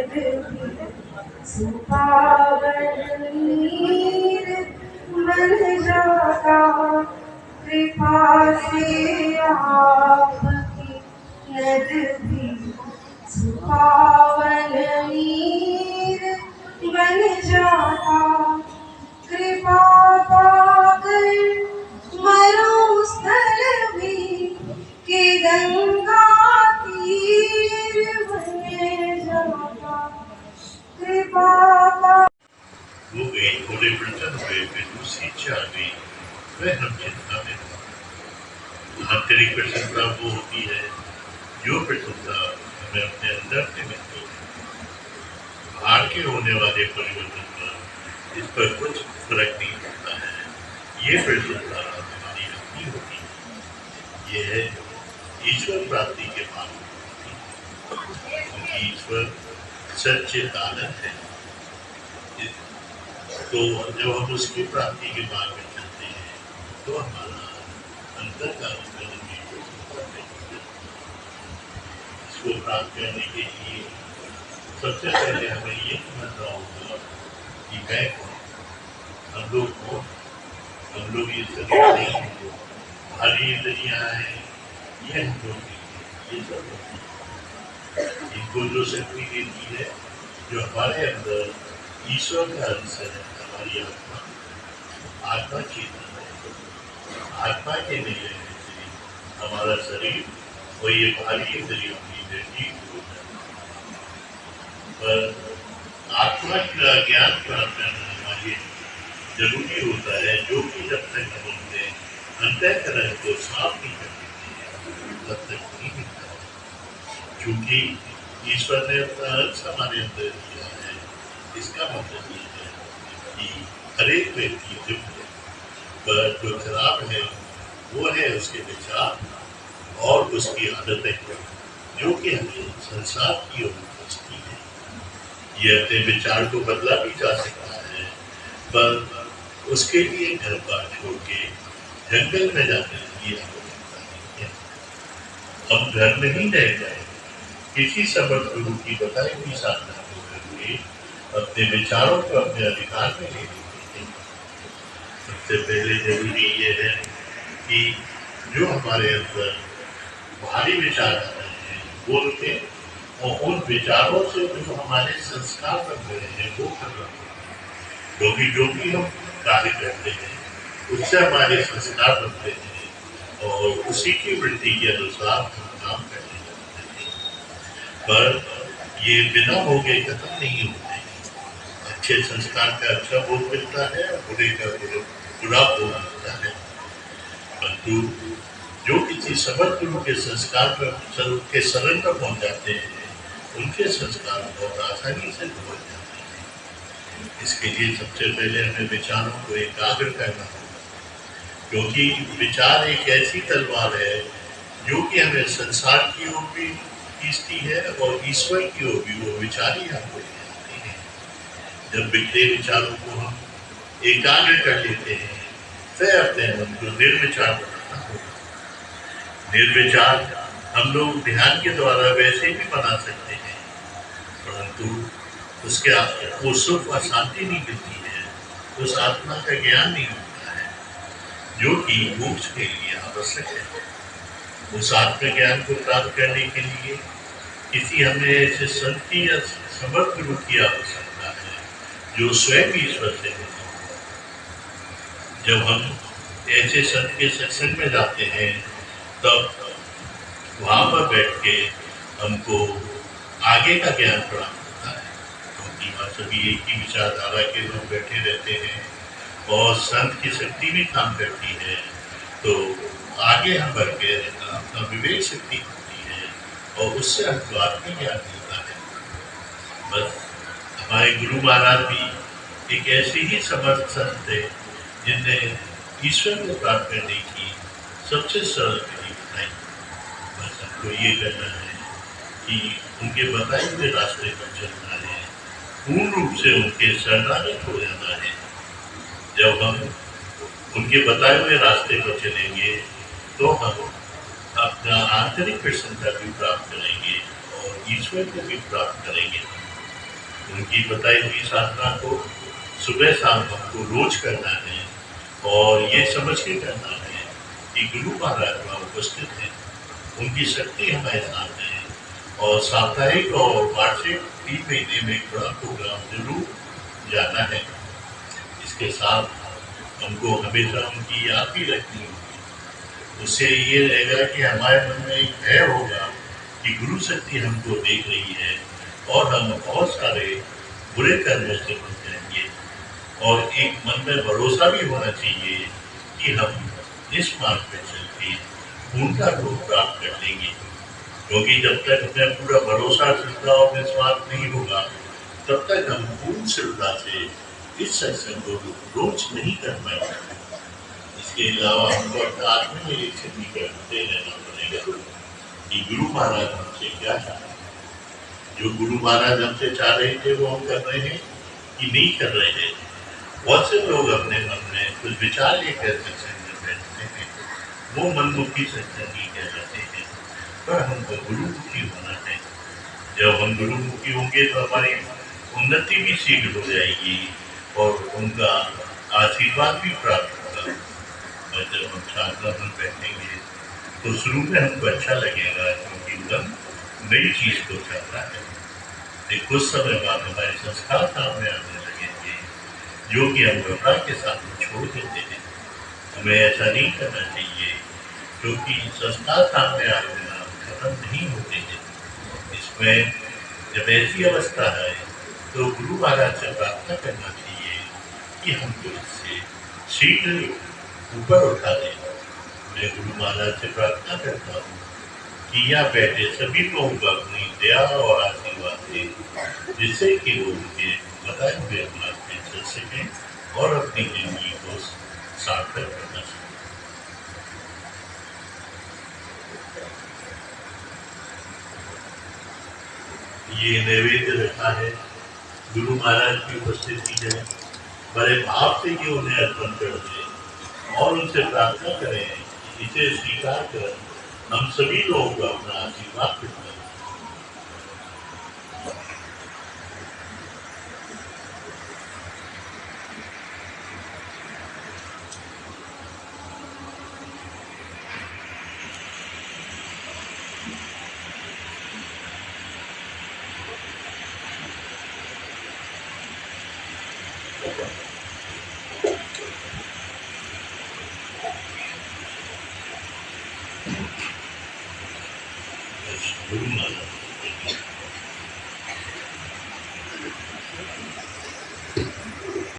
यद्यपि सुपावन नीर बन जाता कृपा से आपकी। यद्यपि सुपावन नीर बन जाता कृपा पाकर मरुस्थल भी के गंगा तीर बन जाता कृपा वो गई, थोड़े बर्तन हुए, फिर दूसरी चाह गई, वह हम चिंता में था। आंतरिक प्रसन्नता वो होती है जो प्रसन्नता हमें अपने अंदर से मिलती है। बाहर के होने वाले परिवर्तन पर इस पर कुछ फर्क नहीं पड़ता है। ये प्रसन्नता हमारी अपनी होती है। ये है ईश्वर प्राप्ति के मार्ग में होती है, क्योंकि ईश्वर सच्चित आनंद है। तो जब हम उसकी प्राप्ति के मार्ग में चलते हैं तो हमारा अंतर का इसको प्राप्त करने के लिए सबसे पहले हमें ये समझना होगा कि मैं कौन, हम लोग कौन। हम लोग ये शरीर नहीं है, हमारी इंद्रियां हैं, ये हम लोग ये सब इनको जो शक्ति देती है, जो हमारे अंदर ईश्वर का अंश है, हमारी आत्मा चेतन है। आत्मा के नहीं रहने से हमारा शरीर और ये भारी इंद्रियों की निर्जीव हो जाता है। पर आत्मा का ज्ञान प्राप्त करना हमारे लिए जरूरी होता है, जो कि जब तक हम अपने अंतःकरण को साफ नहीं कर देते तब तक नहीं मिलता। क्योंकि ईश्वर ने अपना अंश हमारे अंदर दिया है, इसका मतलब ये है कि हर एक व्यक्ति जो है, पर जो खराब है वो है उसके विचार और उसकी आदतें, जो कि हमें संसार की ओर खींचती है। ये अपने विचार को बदला भी जा सकता है, पर उसके लिए घर बार छोड़ के जंगल में जाने की आवश्यकता नहीं है। हम घर में ही रह जाए, किसी समर्थ गुरु की बताई हुई साधना को करके अपने विचारों को अपने अधिकार में ले लेते हैं। सबसे पहले जरूरी ये है कि जो हमारे अंदर भारी विचार आते हैं वो रुके, और उन विचारों से जो हमारे संस्कार बन रहे हैं वो करना। क्योंकि जो भी हम कार्य करते हैं उससे हमारे संस्कार बनते हैं और उसी की वृत्ति के अनुसार हम काम करने लगते हैं। पर ये बिना भोगे खत्म नहीं होते। अच्छे संस्कार का अच्छा भोग मिलता है और बुरे का बुरा भोग मिलता है। परंतु जो किसी समर्थ गुरु के संस्कार पर के शरण पर पहुंच जाते हैं, उनके संस्कार बहुत आसानी से पहुंच जाते हैं। इसके लिए सबसे पहले हमें विचारों को एकाग्र करना होगा, क्योंकि विचार एक ऐसी तलवार है जो कि हमें संसार की ओर भी खींचती है और ईश्वर की ओर भी वो विचार ही हमको ले जाते हैं। जब बिगड़े विचारों को हम एकाग्र कर लेते हैं, फिर अपने मन को निर्विचार बनाना होगा। निर्विचार हम लोग ध्यान के द्वारा वैसे भी बना सकते हैं, परंतु उसके वो सुख और शांति नहीं मिलती है, उस आत्मा का ज्ञान नहीं होता है, जो कि मोक्ष के लिए आवश्यक है। उस आत्म ज्ञान को प्राप्त करने के लिए किसी हमें ऐसे संत की या समर्थ गुरु की आवश्यकता है, जो स्वयं ईश्वर से होता है। जब हम ऐसे संत के सत्संग में जाते हैं तब वहाँ पर बैठ के हमको आगे का ज्ञान प्राप्त होता है, क्योंकि वहाँ सभी एक ही विचारधारा के लोग बैठे रहते हैं और संत की शक्ति भी काम करती है। तो आगे हम बढ़ के अपना विवेक शक्ति होती है और उससे हमको आत्मज्ञान मिलता है। बस हमारे गुरु महाराज भी एक ऐसे ही समर्थ संत थे जिनने ईश्वर को प्राप्त करने की सबसे सरल विधि बताई। बस हमको ये करना है कि उनके बताए हुए रास्ते पर चलना है, पूर्ण रूप से उनके शरणागत हो जाना है। जब हम उनके बताए हुए रास्ते पर चलेंगे तो हम अपना आंतरिक प्रसन्नता भी प्राप्त करेंगे और ईश्वर को भी प्राप्त करेंगे। उनकी बताई हुई साधना को सुबह शाम हमको रोज करना है और ये समझ के करना है कि गुरु महाराज वहाँ उपस्थित हैं, उनकी शक्ति हमारे साथ है और साप्ताहिक और वार्षिक 3 महीने में एक बड़ा प्रोग्राम जरूर जाना है। इसके साथ हमको हमेशा उनकी याद भी रखनी होगी। उससे ये रहेगा कि हमारे मन में एक भय होगा कि गुरु शक्ति हमको देख रही है और हम बहुत सारे बुरे कर्मों से बच जाएंगे और एक मन में भरोसा भी होना चाहिए कि हम इस मार्ग पे चल के पूर्णता को प्राप्त कर लेंगे, क्योंकि जब तक हमें पूरा भरोसा, श्रद्धा और विश्वास नहीं होगा तब तक हम पूर्ण श्रद्धा से इस सत्संग को रोज नहीं कर पाएंगे। इसके अलावा हमको अपना आत्मनिरीक्षण भी करते रहना पड़ेगा कि गुरु महाराज हमसे क्या चाहते हैं। जो गुरु महाराज हमसे चाह रहे थे वो हम कर रहे हैं कि नहीं कर रहे हैं। बहुत से लोग अपने मन में कुछ विचार लेकर सत्संग में बैठते हैं, वो मनमुखी सत्संगी कहलाते हैं, पर हमको गुरुमुखी होना है। जब हम गुरुमुखी होंगे तो हमारी उन्नति भी शीघ्र हो जाएगी और उनका आशीर्वाद भी प्राप्त होगा। और जब हम साधना में बैठेंगे तो शुरू में हमको अच्छा लगेगा, क्योंकि मन नई चीज को चाहता है। लेकिन कुछ समय बाद हमारे संस्कार सामने आने लगेंगे जो कि हम घबरा के साथ छोड़ देते हैं। हमें ऐसा नहीं करना चाहिए, क्योंकि संस्कार सामने आ जाना खत्म नहीं होते हैं। इसमें जब ऐसी अवस्था है तो गुरु महाराज से प्रार्थना करना चाहिए कि हमको इससे शीघ्र ऊपर उठा दें। मैं गुरु महाराज से प्रार्थना करता हूँ कि यहाँ बैठे सभी लोगों को अपनी दया और आशीर्वाद दे, जिससे कि वो उनके बताए हुए मार्ग पे चल सकें और अपनी जिंदगी को सार्थक करना सकें। ये नैवेद्य रखा है, गुरु महाराज की उपस्थिति है, बड़े भाव से ये उन्हें अर्पण कर दें और उनसे प्रार्थना करें, इसे स्वीकार कर हम सभी लोगों को अपना आशीर्वाद देते हैं। गुरु महाराज